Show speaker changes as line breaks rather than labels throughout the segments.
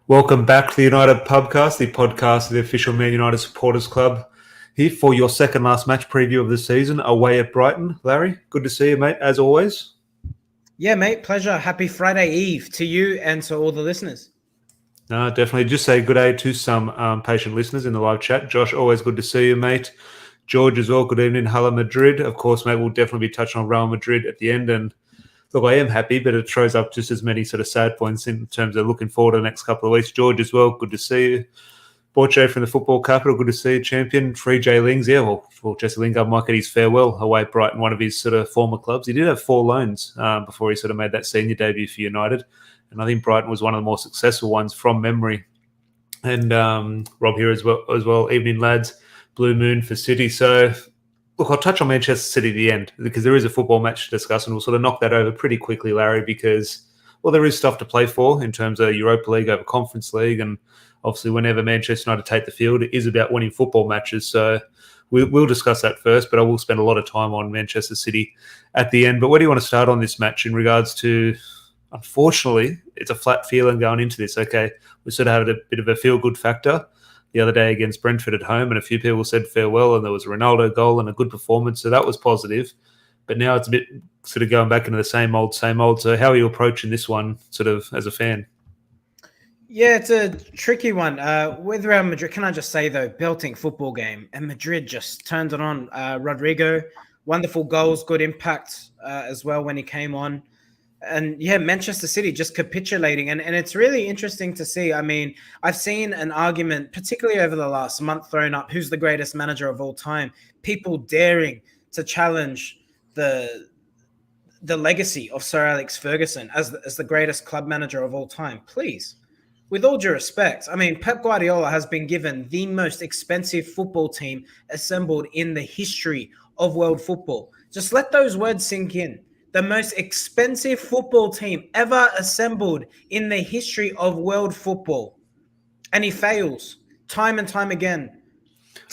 Welcome back to the United Pubcast, the podcast of the official Man United Supporters Club. Here for your second last match preview of the season, away at Brighton. Larry, good to see you, mate, as always.
Yeah, mate, pleasure. Happy Friday Eve to you and to all the listeners.
No, definitely. Just say good day to some patient listeners in the live chat. Josh, always good to see you, mate. George as well, good evening. Hello, Madrid. Of course, mate, we'll definitely be touching on Real Madrid at the end. And look, I am happy, but it throws up just as many sort of sad points in terms of looking forward to the next couple of weeks. George as well, good to see you. Borche from the football capital, good to see you, champion. Free J Lings, yeah, well, Jesse Lingard might get his farewell away at Brighton, one of his sort of former clubs. He did have 4 loans before he sort of made that senior debut for United. And I think Brighton was one of the more successful ones from memory. And Rob here as well. Evening, lads. Blue Moon for City. So, look, I'll touch on Manchester City at the end because there is a football match to discuss, and we'll sort of knock that over pretty quickly, Larry, because, well, there is stuff to play for in terms of Europa League over Conference League, and obviously whenever Manchester United take the field, it is about winning football matches. So we'll discuss that first, but I will spend a lot of time on Manchester City at the end. But where do you want to start on this match in regards to, unfortunately, it's a flat feeling going into this. Okay, we sort of had a bit of a feel-good factor the other day against Brentford at home, and a few people said farewell, and there was a Ronaldo goal and a good performance, so that was positive. But now it's a bit sort of going back into the same old. So how are you approaching this one sort of as a fan?
Yeah, it's a tricky one. With Real Madrid, can I just say, though, belting football game, and Madrid just turned it on. Rodrigo, wonderful goals, good impact as well when he came on. And yeah, Manchester City just capitulating. And it's really interesting to see. I mean, I've seen an argument, particularly over the last month, thrown up, who's the greatest manager of all time? People daring to challenge the legacy of Sir Alex Ferguson as the greatest club manager of all time. Please, with all due respect, I mean, Pep Guardiola has been given the most expensive football team assembled in the history of world football. Just let those words sink in. The most expensive football team ever assembled in the history of world football. And he fails time and time again.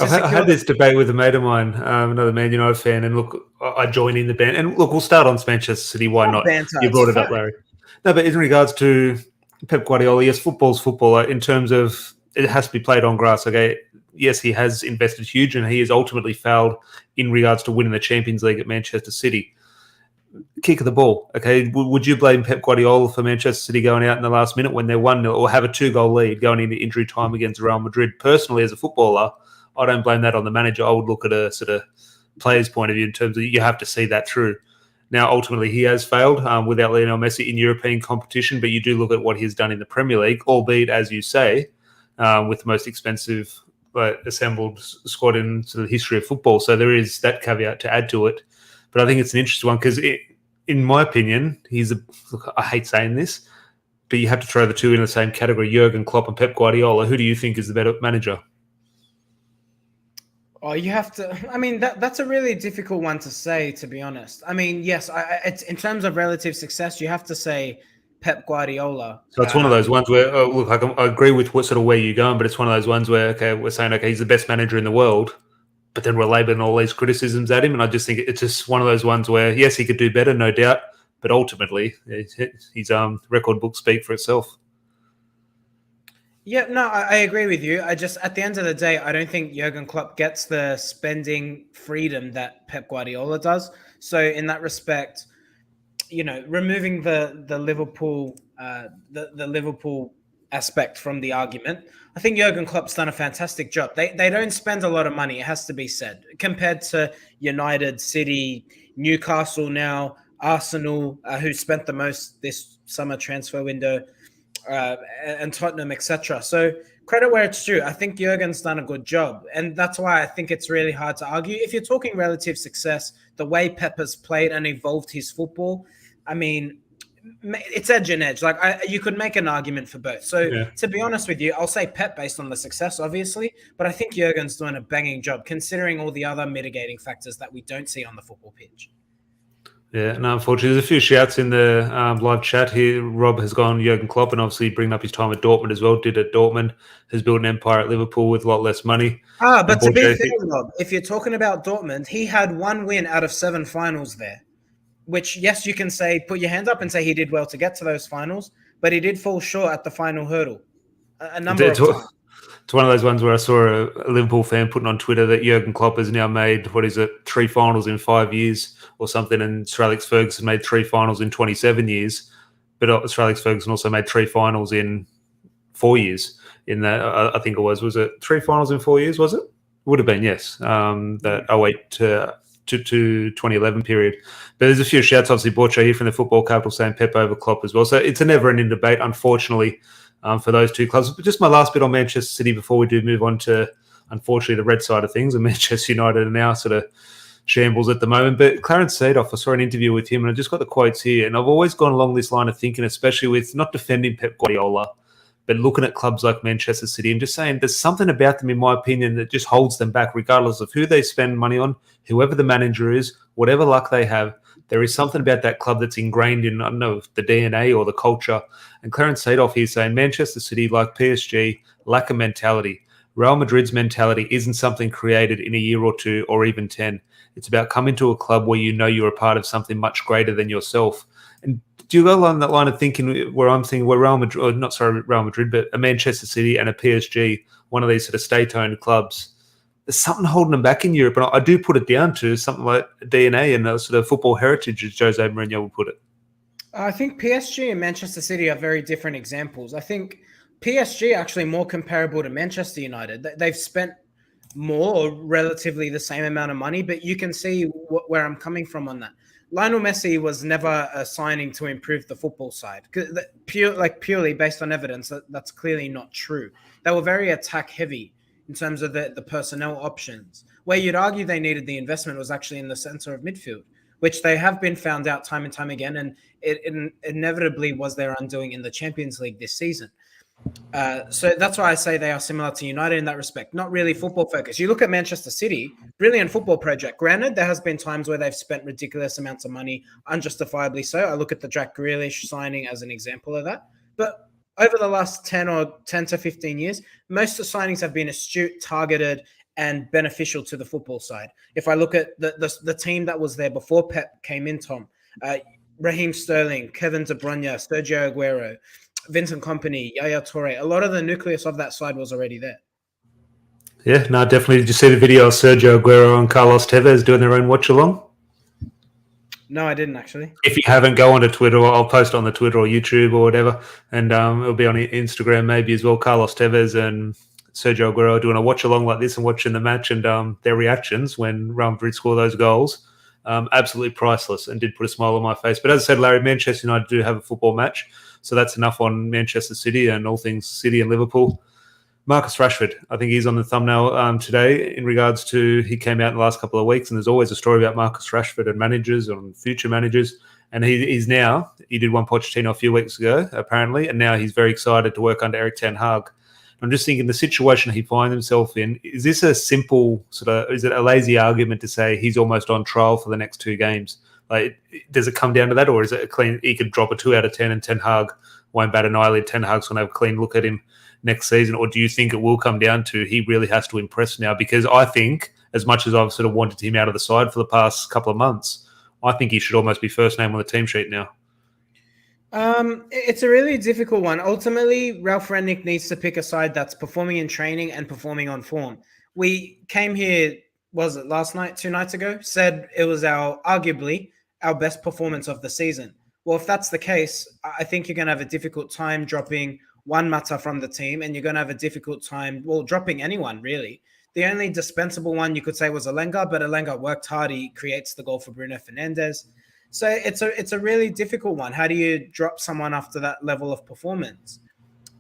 I had this debate with a mate of mine, another Man United fan, and look, I join in the band. And look, we'll start on Manchester City. Why not? You brought it up, Larry. No, but in regards to Pep Guardiola, yes, football's football. In terms of it has to be played on grass, okay? Yes, he has invested huge, and he has ultimately failed in regards to winning the Champions League at Manchester City. Kick of the ball, okay? Would you blame Pep Guardiola for Manchester City going out in the last minute when they're 1-0 or have a 2-goal lead going into injury time against Real Madrid? Personally, as a footballer, I don't blame that on the manager. I would look at a sort of player's point of view in terms of you have to see that through. Now, ultimately, he has failed without Lionel Messi in European competition, but you do look at what he's done in the Premier League, albeit, as you say, with the most expensive assembled squad in sort of the history of football. So there is that caveat to add to it. But I think it's an interesting one because, in my opinion, look, I hate saying this, but you have to throw the two in the same category, Jurgen Klopp and Pep Guardiola. Who do you think is the better manager?
Oh, you have to. I mean, that's a really difficult one to say, to be honest. I mean, yes, it's in terms of relative success, you have to say Pep Guardiola.
So it's one of those ones where, look, I agree with what sort of where you're going, but it's one of those ones where, okay, we're saying, okay, he's the best manager in the world, but then we're labeling all these criticisms at him. And I just think it's just one of those ones where, yes, he could do better, no doubt, but ultimately, his record book speak for itself.
Yeah, no, I agree with you. I just, at the end of the day, I don't think Jurgen Klopp gets the spending freedom that Pep Guardiola does. So in that respect, you know, removing the Liverpool the Liverpool aspect from the argument, I think Jurgen Klopp's done a fantastic job. They don't spend a lot of money, it has to be said, compared to United, City, Newcastle now, Arsenal, who spent the most this summer transfer window, and Tottenham, etc. So credit where it's due. I think Jurgen's done a good job. And that's why I think it's really hard to argue. If you're talking relative success, the way Pep has played and evolved his football, I mean, it's edge and edge. Like you could make an argument for both. So To be honest with you, I'll say Pep based on the success, obviously. But I think Jurgen's doing a banging job considering all the other mitigating factors that we don't see on the football pitch.
Yeah, and unfortunately, there's a few shouts in the live chat here. Rob has gone Jurgen Klopp, and obviously bringing up his time at Dortmund as well. Did at Dortmund, has built an empire at Liverpool with a lot less money.
But to be fair, Rob, if you're talking about Dortmund, he had 1 win out of 7 finals there. Which, yes, you can say, put your hand up and say he did well to get to those finals, but he did fall short at the final hurdle. a number of times.
It's one of those ones where I saw a Liverpool fan putting on Twitter that Jurgen Klopp has now made, 3 finals in 5 years or something, and Sir Alex Ferguson made 3 finals in 27 years. But Sir Alex Ferguson also made 3 finals in 4 years. In that, I think it was it 3 finals in 4 years, was it? Would have been, yes. That 08 to 2011 period. But there's a few shouts, obviously, Borcho here from the football capital saying Pep over Klopp as well. So it's a never-ending debate, unfortunately, for those two clubs. But just my last bit on Manchester City before we do move on to, unfortunately, the red side of things. And Manchester United are now sort of shambles at the moment. But Clarence Seedorf, I saw an interview with him, and I just got the quotes here. And I've always gone along this line of thinking, especially with not defending Pep Guardiola, but looking at clubs like Manchester City and just saying there's something about them, in my opinion, that just holds them back, regardless of who they spend money on, whoever the manager is, whatever luck they have. There is something about that club that's ingrained in, I don't know, the DNA or the culture. And Clarence Seedorf here saying Manchester City, like PSG, lack a mentality. Real Madrid's mentality isn't something created in a year or 2 or even 10. It's about coming to a club where you know you're a part of something much greater than yourself. And do you go along that line of thinking where I'm thinking where Real Madrid, but a Manchester City and a PSG, one of these sort of state-owned clubs, there's something holding them back in Europe. And I do put it down to something like DNA and a sort of football heritage, as Jose Mourinho would put it.
I think PSG and Manchester City are very different examples. I think PSG are actually more comparable to Manchester United. They've spent more or relatively the same amount of money, but you can see where I'm coming from on that. Lionel Messi was never a signing to improve the football side. Purely based on evidence, that's clearly not true. They were very attack heavy in terms of the personnel options. Where you'd argue they needed the investment was actually in the center of midfield, which they have been found out time and time again, and it inevitably was their undoing in the Champions League this season. So that's why I say they are similar to United in that respect, not really football focused. You look at Manchester City, brilliant football project. Granted, there has been times where they've spent ridiculous amounts of money, unjustifiably so. I look at the Jack Grealish signing as an example of that. But over the last 10 to 15 years, most of the signings have been astute, targeted, and beneficial to the football side. If I look at the team that was there before Pep came in, Tom, Raheem Sterling, Kevin De Bruyne, Sergio Aguero, Vincent Kompany, Yaya Toure, a lot of the nucleus of that side was already there.
Yeah, no, definitely. Did you see the video of Sergio Aguero and Carlos Tevez doing their own watch-along?
No, I didn't actually.
If you haven't, go onto Twitter, or I'll post on the Twitter or YouTube or whatever, and it'll be on Instagram maybe as well. Carlos Tevez and Sergio Aguero doing a watch-along like this and watching the match, and their reactions when Real Madrid score those goals, absolutely priceless, and did put a smile on my face. But as I said, Larry, Manchester United do have a football match, so that's enough on Manchester City and all things City and Liverpool. Marcus Rashford, I think he's on the thumbnail today in regards to, he came out in the last couple of weeks, and there's always a story about Marcus Rashford and managers and future managers. And he did one Pochettino a few weeks ago, apparently, and now he's very excited to work under Erik ten Hag. I'm just thinking the situation he finds himself in, is this a simple is it a lazy argument to say he's almost on trial for the next 2 games? Like, does it come down to that, or is it a clean, he could drop a 2 out of 10 and Ten Hag won't bat an eyelid, Ten Hag's going to have a clean look at him next season? Or do you think it will come down to he really has to impress now? Because I think, as much as I've sort of wanted him out of the side for the past couple of months, I think he should almost be first name on the team sheet now.
It's a really difficult one. Ultimately, Ralf Rangnick needs to pick a side that's performing in training and performing on form. We came here, was it last night, 2 nights ago, said it was arguably our best performance of the season. Well, if that's the case, I think you're going to have a difficult time dropping one Mata from the team, and you're going to have a difficult time, dropping anyone, really. The only dispensable one you could say was Alenga, but Alenga worked hard. He creates the goal for Bruno Fernandes. So it's a really difficult one. How do you drop someone after that level of performance?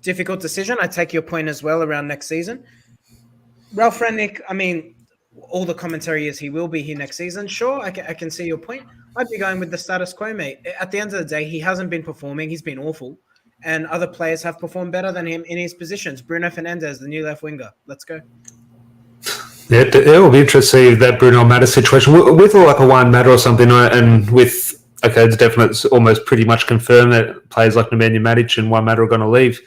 Difficult decision. I take your point as well around next season. Ralf Rangnick, I mean, all the commentary is he will be here next season. Sure, I can see your point. I'd be going with the status quo, mate. At the end of the day, he hasn't been performing. He's been awful. And other players have performed better than him in his positions. Bruno Fernandes, the new left winger. Let's go.
Yeah, it will be interesting to see that Bruno Mata situation with like a Juan Mata or something, and with, okay, it's definitely, it's almost pretty much confirmed that players like Nemanja Matic and Juan Mata are going to leave.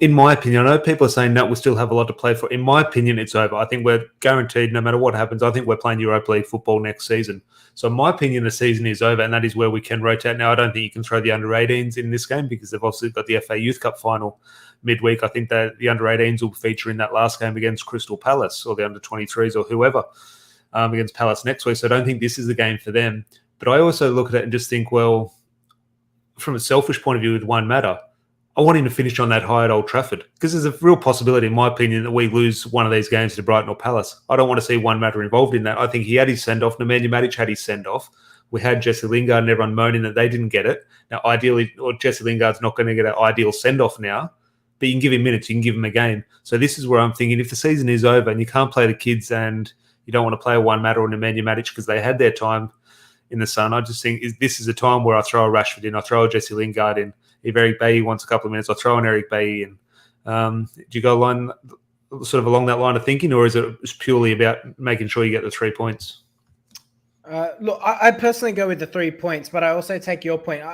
in my opinion, I know people are saying, no, we still have a lot to play for. In my opinion, it's over. I think we're guaranteed, no matter what happens, I think we're playing Europa League football next season. So in my opinion, the season is over, and that is where we can rotate. Now, I don't think you can throw the under-18s in this game because they've obviously got the FA Youth Cup final midweek. I think that the under-18s will feature in that last game against Crystal Palace or the under-23s or whoever against Palace next week. So I don't think this is the game for them. But I also look at it and just think, well, from a selfish point of view with one matter, I want him to finish on that high at Old Trafford because there's a real possibility, in my opinion, that we lose one of these games to Brighton or Palace. I don't want to see one matter involved in that. I think he had his send-off. Nemanja Matic had his send-off. We had Jesse Lingard and everyone moaning that they didn't get it. Now, ideally, or Jesse Lingard's not going to get an ideal send-off now, but you can give him minutes, you can give him a game. So this is where I'm thinking, if the season is over and you can't play the kids and you don't want to play a one matter or Nemanja Matic because they had their time in the sun, I just think this is a time where I throw a Rashford in, I throw a Jesse Lingard in. If Eric Bailly wants a couple of minutes, I'll throw an Eric Bailly in. Do you go sort of along that line of thinking, or is it purely about making sure you get the 3 points?
Look, I personally go with the 3 points, but I also take your point.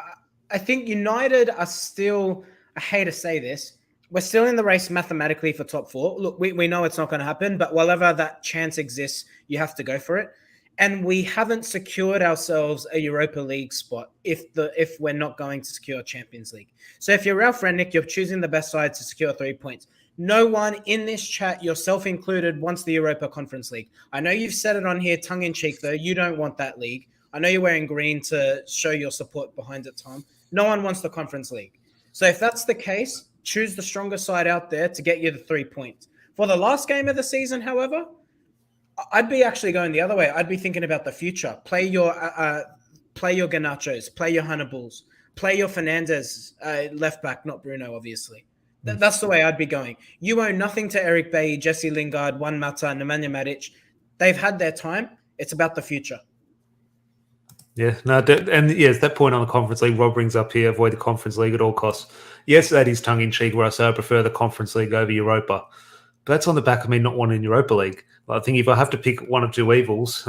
I think United are still, I hate to say this, we're still in the race mathematically for top four. Look, we know it's not going to happen, but wherever that chance exists, you have to go for it. And we haven't secured ourselves a Europa League spot if we're not going to secure Champions League. So if you're Ralf Rangnick, you're choosing the best side to secure 3 points. No one in this chat, yourself included, wants the Europa Conference League. I know you've said it on here tongue-in-cheek, though. You don't want that league. I know you're wearing green to show your support behind it, Tom. No one wants the Conference League. So if that's the case, choose the stronger side out there to get you the 3 points. For the last game of the season, however, I'd be actually going the other way. I'd be thinking about the future. Play your Garnachos, play your Hannibal's, play your Fernandez left back, not Bruno, obviously. That's the way I'd be going. You owe nothing to Eric Bailly, Jesse Lingard, Juan Mata, Nemanja Matic. They've had their time. It's about the future.
Yeah, no, and yes, that point on the Conference League Rob brings up here, avoid the Conference League at all costs. Yes, that is tongue-in-cheek where I say I prefer the Conference League over Europa. But that's on the back of me not wanting Europa League. I think if I have to pick one of two evils,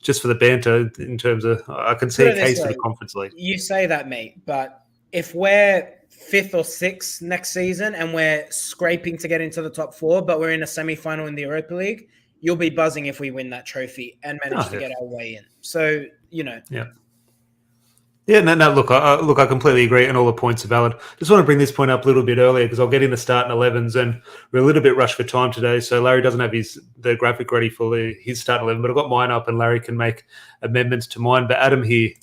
just for the banter, in terms of, I can see a case for the Conference League.
You say that, mate, but if we're 5th or 6th next season and we're scraping to get into the top 4, but we're in a semi-final in the Europa League, you'll be buzzing if we win that trophy and manage to get our way in. So,
Yeah. Yeah, no, look, I completely agree, and all the points are valid. Just want to bring this point up a little bit earlier because I'll get into starting 11s, and we're a little bit rushed for time today. So Larry doesn't have the graphic ready for his starting 11, but I've got mine up, and Larry can make amendments to mine. But Adam here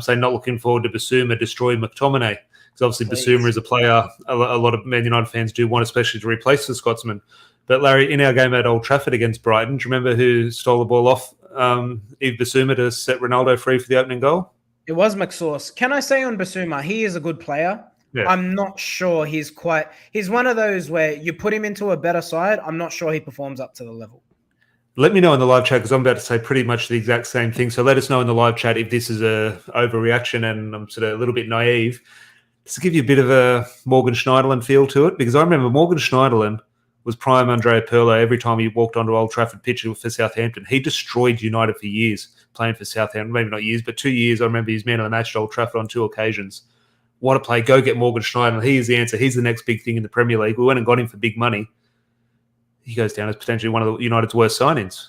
saying not looking forward to Basuma destroy McTominay because obviously Basuma is a player a lot of Man United fans do want, especially to replace the Scotsman. But Larry, in our game at Old Trafford against Brighton, do you remember who stole the ball off Yves Basuma to set Ronaldo free for the opening goal?
It was McSauce. Can I say on Basuma, he is a good player. Yeah. I'm not sure he's one of those where you put him into a better side. I'm not sure he performs up to the level.
Let me know in the live chat because I'm about to say pretty much the exact same thing. So let us know in the live chat if this is a overreaction and I'm sort of a little bit naive. Just to give you a bit of a Morgan Schneiderlin feel to it, because I remember Morgan Schneiderlin was prime Andrea Pirlo every time he walked onto Old Trafford pitch for Southampton. He destroyed United for years playing for Southampton. Maybe not years, but 2 years. I remember he's man of the match at Old Trafford on 2 occasions. What a play. Go get Morgan Schneiderlin. He is the answer. He's the next big thing in the Premier League. We went and got him for big money. He goes down as potentially one of United's worst signings.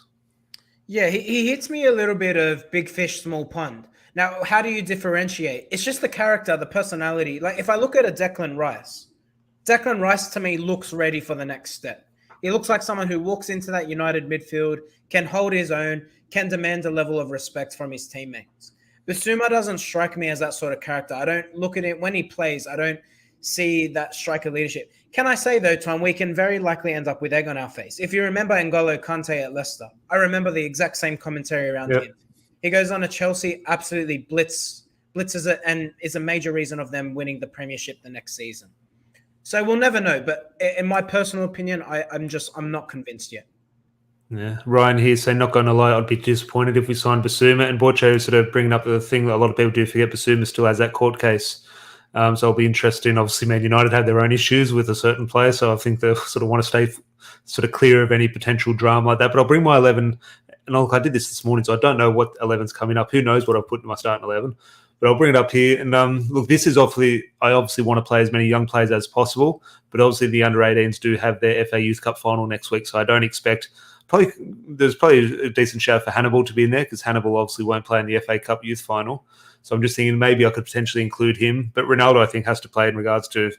Yeah, he hits me a little bit of big fish, small pond. Now, how do you differentiate? It's just the character, the personality. Like if I look at a Declan Rice to me looks ready for the next step. He looks like someone who walks into that United midfield, can hold his own, can demand a level of respect from his teammates. Basuma doesn't strike me as that sort of character. I don't look at it when he plays. I don't see that striker leadership. Can I say, though, Tom, we can very likely end up with egg on our face. If you remember N'Golo Kante at Leicester, I remember the exact same commentary around him. He goes on to Chelsea, absolutely blitzes it, and is a major reason of them winning the Premiership the next season. So we'll never know. But in my personal opinion, I'm not convinced yet.
Yeah, Ryan here saying, not going to lie, I'd be disappointed if we signed Basuma. And Borcho sort of bringing up the thing that a lot of people do forget, Basuma still has that court case. So it'll be interesting. Obviously, Man United have their own issues with a certain player, so I think they sort of want to stay sort of clear of any potential drama like that. But I'll bring my 11. And look, I did this morning, so I don't know what 11's coming up. Who knows what I've put in my starting 11. But I'll bring it up here. And look, this is I obviously want to play as many young players as possible, but obviously the under-18s do have their FA Youth Cup final next week, so I don't expect there's probably a decent shout for Hannibal to be in there, because Hannibal obviously won't play in the FA Cup Youth Final. So I'm just thinking maybe I could potentially include him. But Ronaldo, I think, has to play in regards to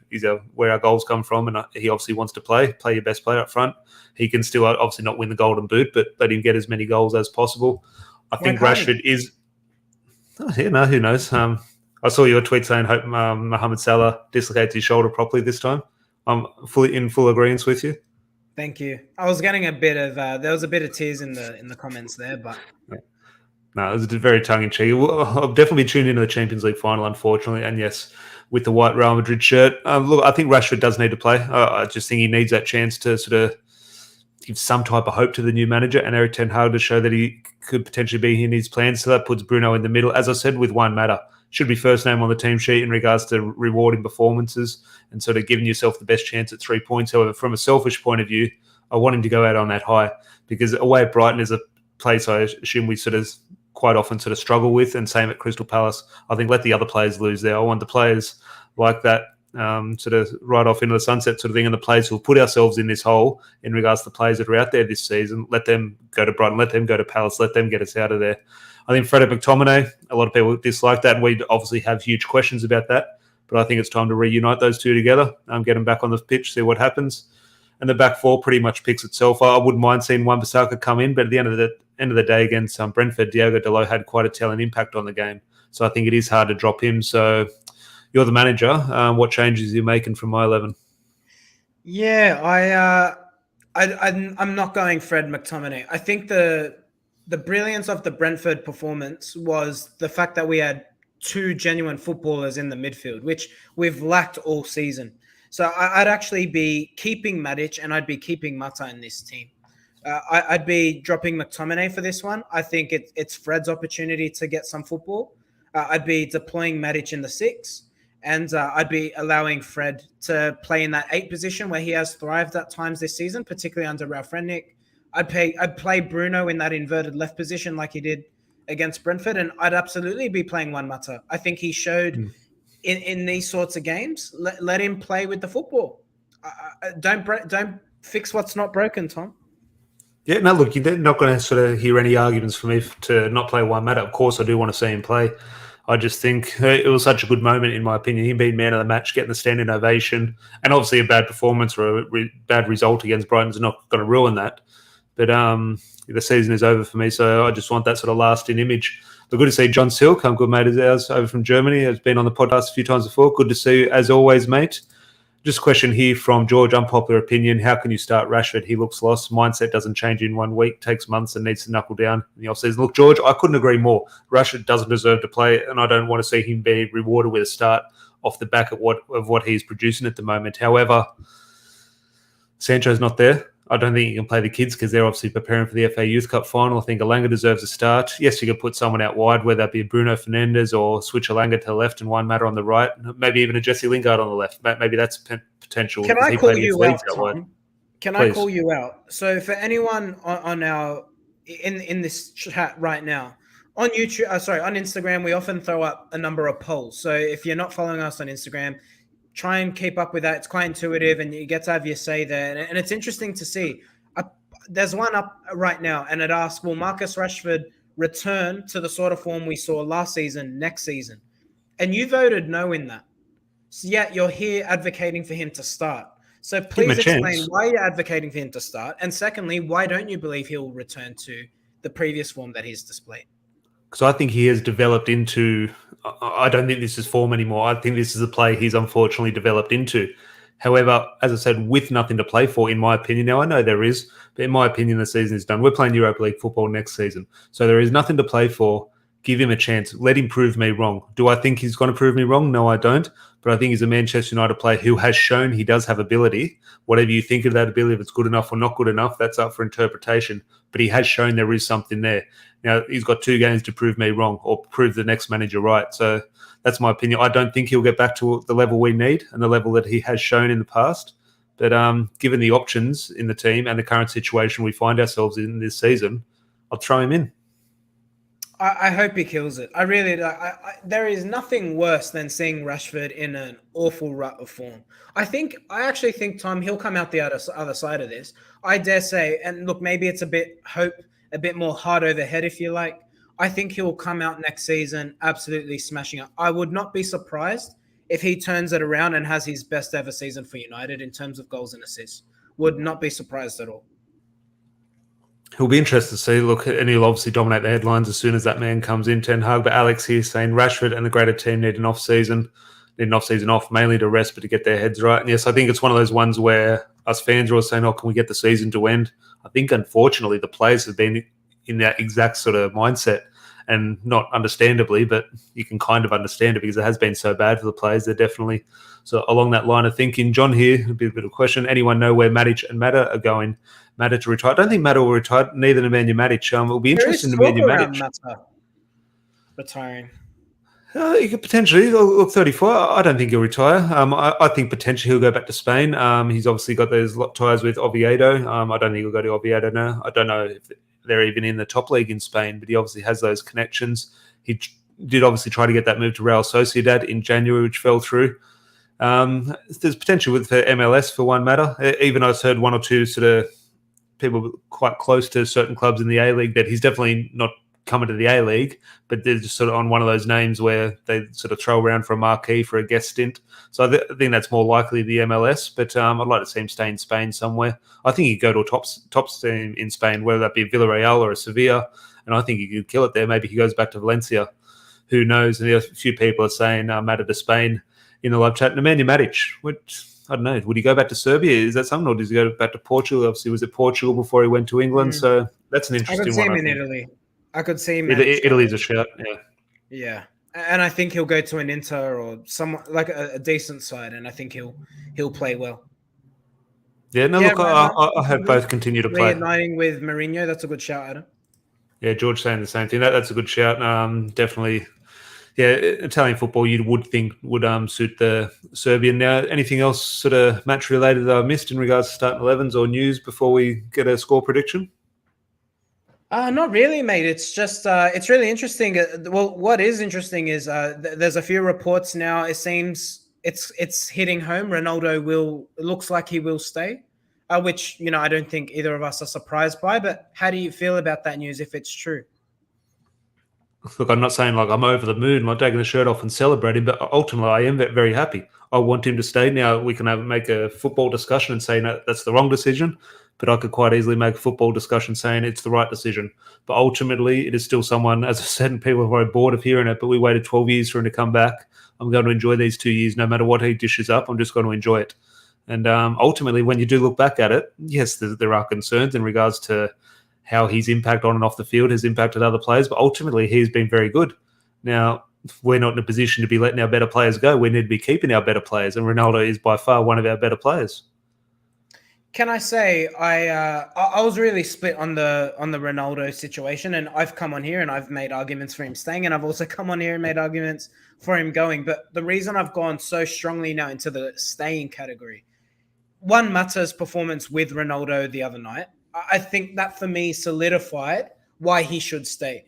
where our goals come from, and he obviously wants to play your best player up front. He can still obviously not win the Golden Boot, but let him get as many goals as possible. I think Rashford is... Oh, yeah, no, who knows? I saw your tweet saying hope Mohamed Salah dislocates his shoulder properly this time. I'm in full agreement with you.
Thank you. I was getting a bit of there was a bit of tears in the comments there, but
no, it was very tongue in cheek. I'll definitely be tuned into the Champions League final, unfortunately, and yes, with the white Real Madrid shirt. Look, I think Rashford does need to play. I just think he needs that chance to sort of give some type of hope to the new manager and Erik ten Hag to show that he could potentially be in his plans. So that puts Bruno in the middle. As I said, with one matter, should be first name on the team sheet in regards to rewarding performances and sort of giving yourself the best chance at 3 points. However, from a selfish point of view, I want him to go out on that high, because away at Brighton is a place I assume we sort of quite often sort of struggle with, and same at Crystal Palace. I think let the other players lose there. I want the players like that sort of right off into the sunset sort of thing, and the players who'll put ourselves in this hole in regards to the players that are out there this season, let them go to Brighton, let them go to Palace, let them get us out of there. I think Fred McTominay, a lot of people dislike that, and we obviously have huge questions about that, but I think it's time to reunite those two together, get them back on the pitch, see what happens. And the back four pretty much picks itself. I wouldn't mind seeing Wan-Bissaka come in, but at the end of the day against Brentford, Diogo Dalot had quite a telling impact on the game. So I think it is hard to drop him. So you're the manager. What changes are you making from my 11?
Yeah, I'm not going Fred McTominay. I think the brilliance of the Brentford performance was the fact that we had two genuine footballers in the midfield, which we've lacked all season. So I'd actually be keeping Matic and I'd be keeping Mata in this team. I'd be dropping McTominay for this one. I think it's Fred's opportunity to get some football. I'd be deploying Matic in the 6, and I'd be allowing Fred to play in that 8 position where he has thrived at times this season, particularly under Ralf. I'd play Bruno in that inverted left position like he did against Brentford, and I'd absolutely be playing Juan Mata. I think he showed in these sorts of games, let him play with the football. Don't fix what's not broken, Tom.
Yeah, no, look, you're not going to sort of hear any arguments from me to not play Juan Mata. Of course, I do want to see him play. I just think it was such a good moment, in my opinion. Him being man of the match, getting the standing ovation, and obviously a bad performance or a bad result against Brighton's not going to ruin that. But the season is over for me, so I just want that sort of lasting image. But good to see John Silk, good mate of ours over from Germany, has been on the podcast a few times before. Good to see you as always, mate. Just a question here from George, unpopular opinion. How can you start Rashford? He looks lost. Mindset doesn't change in 1 week, takes months and needs to knuckle down in the offseason. Look, George, I couldn't agree more. Rashford doesn't deserve to play, and I don't want to see him be rewarded with a start off the back of what he's producing at the moment. However, Sancho's not there. I don't think you can play the kids because they're obviously preparing for the FA Youth Cup final. I think Alanga deserves a start. Yes, you could put someone out wide, whether that be Bruno Fernandes or switch Alanga to the left and Juan Mata on the right. Maybe even a Jesse Lingard on the left. Maybe that's potential.
Can I call you out, Tom? Can
Please.
I call you out? So for anyone on our in this chat right now, on YouTube, on Instagram, we often throw up a number of polls. So if you're not following us on Instagram, try and keep up with that. It's quite intuitive, and you get to have your say there. And it's interesting to see. There's one up right now, and it asks, will Marcus Rashford return to the sort of form we saw last season, next season? And you voted no in that. So yet you're here advocating for him to start. So please explain why you're advocating for him to start. And secondly, why don't you believe he'll return to the previous form that he's displayed?
Because I think he has developed into... I don't think this is form anymore. I think this is a play he's unfortunately developed into. However, as I said, with nothing to play for, in my opinion, now I know there is, but in my opinion, the season is done. We're playing Europa League football next season. So there is nothing to play for. Give him a chance. Let him prove me wrong. Do I think he's going to prove me wrong? No, I don't. But I think he's a Manchester United player who has shown he does have ability. Whatever you think of that ability, if it's good enough or not good enough, that's up for interpretation. But he has shown there is something there. Now, he's got 2 games to prove me wrong or prove the next manager right. So that's my opinion. I don't think he'll get back to the level we need and the level that he has shown in the past. But given the options in the team and the current situation we find ourselves in this season, I'll throw him in.
I hope he kills it. I really. There is nothing worse than seeing Rashford in an awful rut of form. I actually think, Tom, he'll come out the other side of this. I dare say, and look, maybe it's a bit more hard over head, if you like. I think he'll come out next season absolutely smashing it. I would not be surprised if he turns it around and has his best ever season for United in terms of goals and assists. Would not be surprised at all.
He'll be interested to see. Look, and he'll obviously dominate the headlines as soon as that man comes in, Ten Hag. But Alex here saying Rashford and the greater team need an off-season off, mainly to rest, but to get their heads right. And yes, I think it's one of those ones where us fans are always saying, can we get the season to end? I think, unfortunately, the players have been in that exact sort of mindset. And not understandably, but you can kind of understand it because it has been so bad for the players. They're definitely so along that line of thinking. John here, a bit of a question. Anyone know where Matic and Mata are going? Mata to retire? I don't think Mata will retire, neither Nemanja Matic. It'll be interesting to Nemanja Matic.
Mata retiring.
He could potentially look 34. I don't think he'll retire. I think potentially he'll go back to Spain. He's obviously got those ties with Oviedo. I don't think he'll go to Oviedo now. I don't know if they're even in the top league in Spain, but he obviously has those connections. He did obviously try to get that move to Real Sociedad in January, which fell through. There's potential for MLS for one matter. Even I've heard one or two sort of people quite close to certain clubs in the A-League that he's definitely not coming to the A-League, but they're just sort of on one of those names where they sort of throw around for a marquee for a guest stint. So I think that's more likely the MLS, but I'd like to see him stay in Spain somewhere. I think he'd go to a top team in Spain, whether that be Villarreal or a Sevilla, and I think he could kill it there. Maybe he goes back to Valencia. Who knows? And a few people are saying Mata to Spain in the live chat. Nemanja Matic, I don't know. Would he go back to Serbia? Is that something, or does he go back to Portugal? Obviously, was it Portugal before he went to England? So that's an interesting one.
I could see him in Italy. I could see him.
Italy's a shout.
Yeah, and I think he'll go to an Inter or some like a decent side, and I think he'll play well.
Yeah, look, I hope both continue to play.
Reuniting with Mourinho, that's a good shout, Adam.
Yeah, George saying the same thing. That's a good shout. Definitely. Yeah, Italian football you would think would suit the Serbian. Now, anything else sort of match related that I missed in regards to starting 11s or news before we get a score prediction?
Not really, mate. It's just it's really interesting. Well, what is interesting is there's a few reports now. It seems it's hitting home. Ronaldo looks like he will stay, which I don't think either of us are surprised by. But how do you feel about that news if it's true?
Look, I'm not saying like I'm over the moon, like taking the shirt off and celebrating, but ultimately I am very happy. I want him to stay. Now we can make a football discussion and say no, that's the wrong decision, but I could quite easily make a football discussion saying it's the right decision. But ultimately it is still someone, as I said, and people are very bored of hearing it, but we waited 12 years for him to come back. I'm going to enjoy these 2 years. No matter what he dishes up, I'm just going to enjoy it. And ultimately, when you do look back at it, yes, there are concerns in regards to how his impact on and off the field has impacted other players, but ultimately he's been very good. Now, we're not in a position to be letting our better players go. We need to be keeping our better players, and Ronaldo is by far one of our better players.
Can I say I was really split on the Ronaldo situation, and I've come on here and I've made arguments for him staying, and I've also come on here and made arguments for him going. But the reason I've gone so strongly now into the staying category, one, Mata's performance with Ronaldo the other night, I think that for me solidified why he should stay.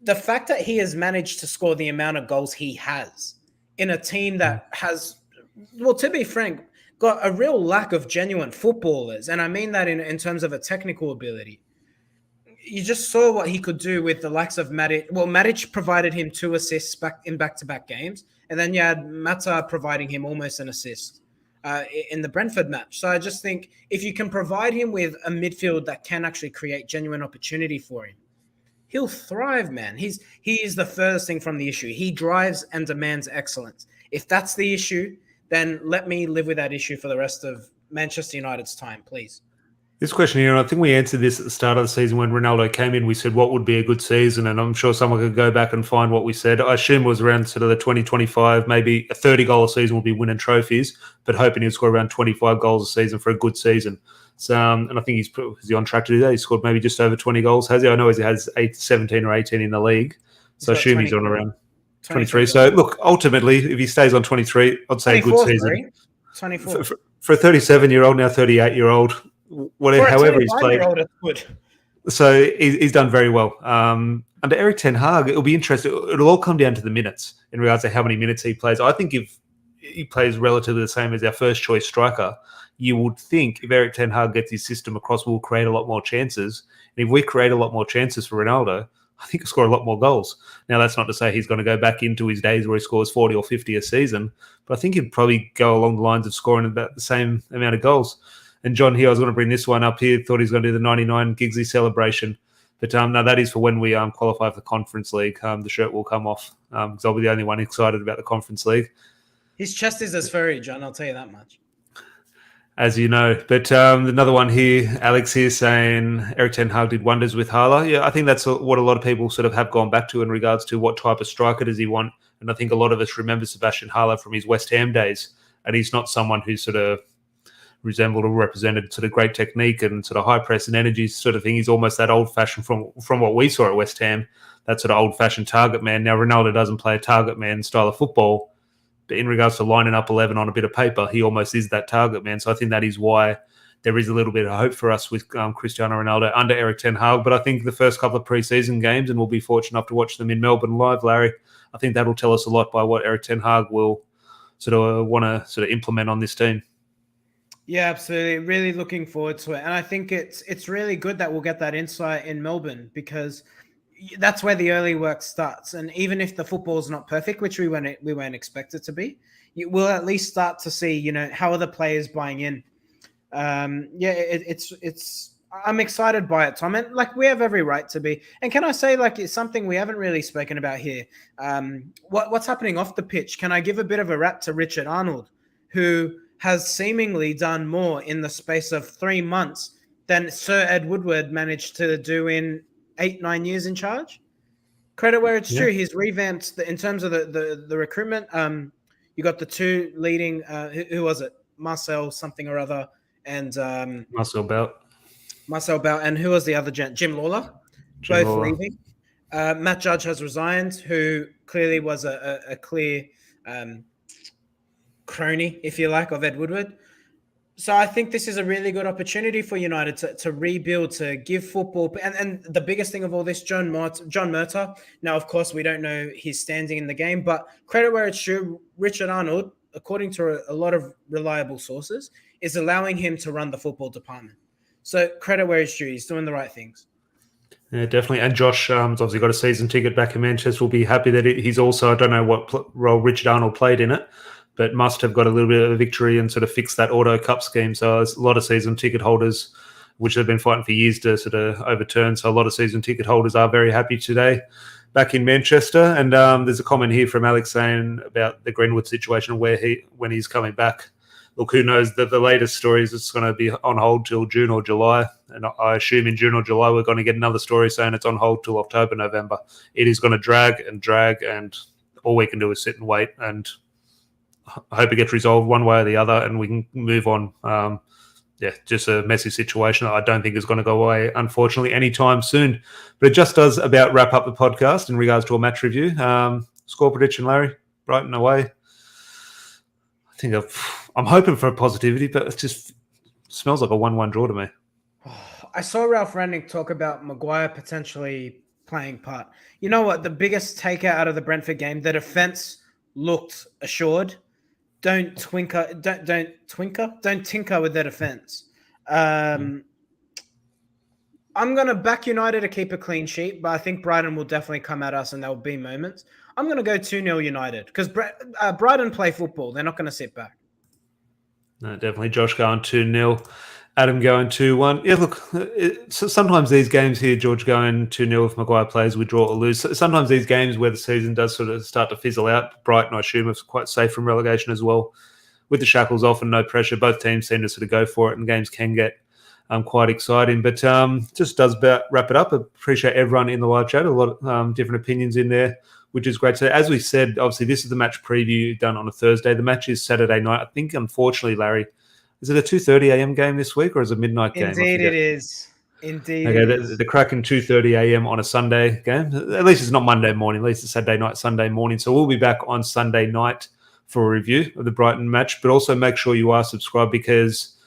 The fact that he has managed to score the amount of goals he has in a team that has, well, to be frank, got a real lack of genuine footballers. And I mean that in terms of a technical ability. You just saw what he could do with the likes of Matic. Well, Matic provided him 2 assists in back-to-back games. And then you had Mata providing him almost an assist in the Brentford match. So I just think if you can provide him with a midfield that can actually create genuine opportunity for him, he'll thrive, man. He is the furthest thing from the issue. He drives and demands excellence. If that's the issue, then let me live with that issue for the rest of Manchester United's time, please.
This question here, and I think we answered this at the start of the season when Ronaldo came in. We said, what would be a good season? And I'm sure someone could go back and find what we said. I assume it was around sort of the 20-25, maybe a 30-goal a season will be winning trophies, but hoping he'll score around 25 goals a season for a good season. So, and I think is he on track to do that? He scored maybe just over 20 goals, has he? I know he has 17 or 18 in the league. So I assume he's on around 23. So look, ultimately, if he stays on 23, I'd say a good season.
24.
For a 37-year-old, now 38-year-old, whatever, however he's played.
Good.
So he's done very well. under Eric Ten Hag, it'll be interesting. It'll all come down to the minutes in regards to how many minutes he plays. I think if he plays relatively the same as our first choice striker, you would think if Eric Ten Hag gets his system across, we'll create a lot more chances. And if we create a lot more chances for Ronaldo, I think he'll score a lot more goals. Now, that's not to say he's going to go back into his days where he scores 40 or 50 a season, but I think he'd probably go along the lines of scoring about the same amount of goals. And John here, I was going to bring this one up here, thought he was going to do the 99 Giggsy celebration. But no, that is for when we qualify for the Conference League. The shirt will come off because I'll be the only one excited about the Conference League.
His chest is as furry, John, I'll tell you that much.
As you know. But another one here, Alex here saying Eric Ten Hag did wonders with Hala. Yeah, I think that's what a lot of people sort of have gone back to in regards to what type of striker does he want. And I think a lot of us remember Sebastian Hala from his West Ham days. And he's not someone who sort of resembled or represented sort of great technique and sort of high press and energy sort of thing. He's almost that old-fashioned from what we saw at West Ham, that sort of old-fashioned target man. Now, Ronaldo doesn't play a target man style of football, but in regards to lining up 11 on a bit of paper, he almost is that target man. So I think that is why there is a little bit of hope for us with Cristiano Ronaldo under Eric Ten Hag. But I think the first couple of pre-season games, and we'll be fortunate enough to watch them in Melbourne live, Larry, I think that'll tell us a lot by what Eric Ten Hag will sort of want to sort of implement on this team.
Yeah, absolutely. Really looking forward to it. And I think it's really good that we'll get that insight in Melbourne because that's where the early work starts. And even if the football's not perfect, which we weren't expected to be, we'll at least start to see, how are the players buying in. I'm excited by it, Tom. And we have every right to be. And can I say, it's something we haven't really spoken about here. What's happening off the pitch? Can I give a bit of a rap to Richard Arnold, who has seemingly done more in the space of 3 months than Sir Ed Woodward managed to do in 8-9 years in charge. Credit where it's true. He's revamped in terms of the recruitment. You got the two leading, who was it? Marcel something or other, and
Marcel Belt.
And who was the other gent? Jim Lawler. Both leaving. Matt Judge has resigned, who clearly was a clear crony, if you like, of Ed Woodward. So I think this is a really good opportunity for United to rebuild, to give football. And the biggest thing of all this, John Murtagh. Now, of course, we don't know his standing in the game, but credit where it's true, Richard Arnold, according to a lot of reliable sources, is allowing him to run the football department. So credit where it's true. He's doing the right things. Yeah,
definitely. And Josh has obviously got a season ticket back in Manchester. Will be happy that he's also, I don't know what role Richard Arnold played in it, but must have got a little bit of a victory and sort of fixed that auto cup scheme. So there's a lot of season ticket holders, which they've been fighting for years to sort of overturn. So a lot of season ticket holders are very happy today back in Manchester. And there's a comment here from Alex saying about the Greenwood situation when he's coming back. Look, who knows? The latest story is it's going to be on hold till June or July. And I assume in June or July, we're going to get another story saying it's on hold till October, November. It is going to drag, and all we can do is sit and wait. And I hope it gets resolved one way or the other and we can move on. Just a messy situation that I don't think is going to go away, unfortunately, anytime soon. But it just does about wrap up the podcast in regards to a match review. Score prediction, Larry? Brighton away. I think I'm hoping for a positivity, but it just smells like a 1-1 draw to me.
I saw Ralf Rangnick talk about Maguire potentially playing part. You know what? The biggest takeout out of the Brentford game, the defense looked assured. Don't tinker with their defense. I'm going to back United to keep a clean sheet, but I think Brighton will definitely come at us and there will be moments. I'm going to go 2-0 United because Brighton play football. They're not going to sit back.
No, definitely. Josh going 2-0. Adam going 2-1. Yeah, look, sometimes these games here, George going 2-0 if Maguire plays, we draw or lose. Sometimes these games where the season does sort of start to fizzle out, Brighton, I assume, is quite safe from relegation as well. With the shackles off and no pressure, both teams seem to sort of go for it and games can get quite exciting. But just does about wrap it up. I appreciate everyone in the live chat. A lot of different opinions in there, which is great. So as we said, obviously this is the match preview done on a Thursday. The match is Saturday night. I think, unfortunately, Larry, is it a 2:30 a.m. game this week or is it a midnight game?
Indeed it is. Indeed.
Okay, the cracking 2:30 a.m. on a Sunday game. At least it's not Monday morning. At least it's Saturday night, Sunday morning. So we'll be back on Sunday night for a review of the Brighton match. But also make sure you are subscribed because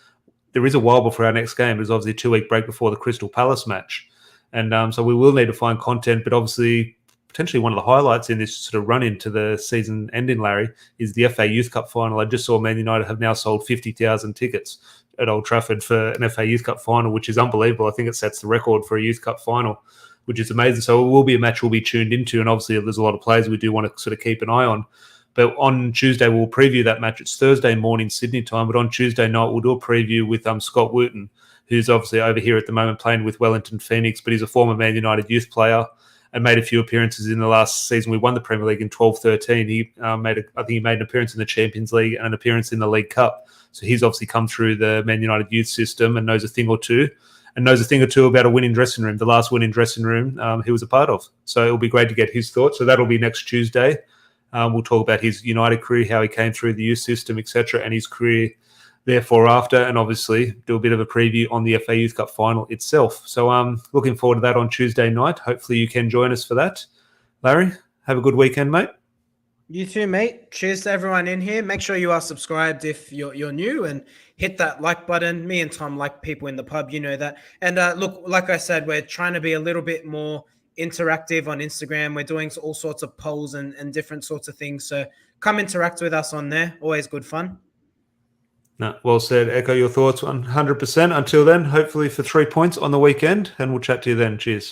there is a while before our next game. There's obviously a 2-week break before the Crystal Palace match. And so we will need to find content, but obviously potentially one of the highlights in this sort of run into the season ending, Larry, is the FA Youth Cup final. I just saw Man United have now sold 50,000 tickets at Old Trafford for an FA Youth Cup final, which is unbelievable. I think it sets the record for a Youth Cup final, which is amazing. So it will be a match we'll be tuned into, and obviously there's a lot of players we do want to sort of keep an eye on. But on Tuesday, we'll preview that match. It's Thursday morning Sydney time, but on Tuesday night, we'll do a preview with Scott Wooten, who's obviously over here at the moment playing with Wellington Phoenix, but he's a former Man United youth player and made a few appearances in the last season. We won the Premier League in 12-13. I think he made an appearance in the Champions League and an appearance in the League Cup. So he's obviously come through the Man United youth system and knows a thing or two about a winning dressing room, the last winning dressing room he was a part of. So it'll be great to get his thoughts. So that'll be next Tuesday. We'll talk about his United career, how he came through the youth system, etc., and his career therefore after, and obviously do a bit of a preview on the FA Youth Cup final itself. So looking forward to that on Tuesday night. Hopefully you can join us for that. Larry, have a good weekend, mate.
You too, mate. Cheers to everyone in here. Make sure you are subscribed if you're new, and hit that like button. Me and Tom like people in the pub, you know that. And look, like I said, we're trying to be a little bit more interactive on Instagram. We're doing all sorts of polls and different sorts of things. So come interact with us on there. Always good fun.
No, well said. Echo your thoughts 100%. Until then, hopefully for 3 points on the weekend, and we'll chat to you then. Cheers.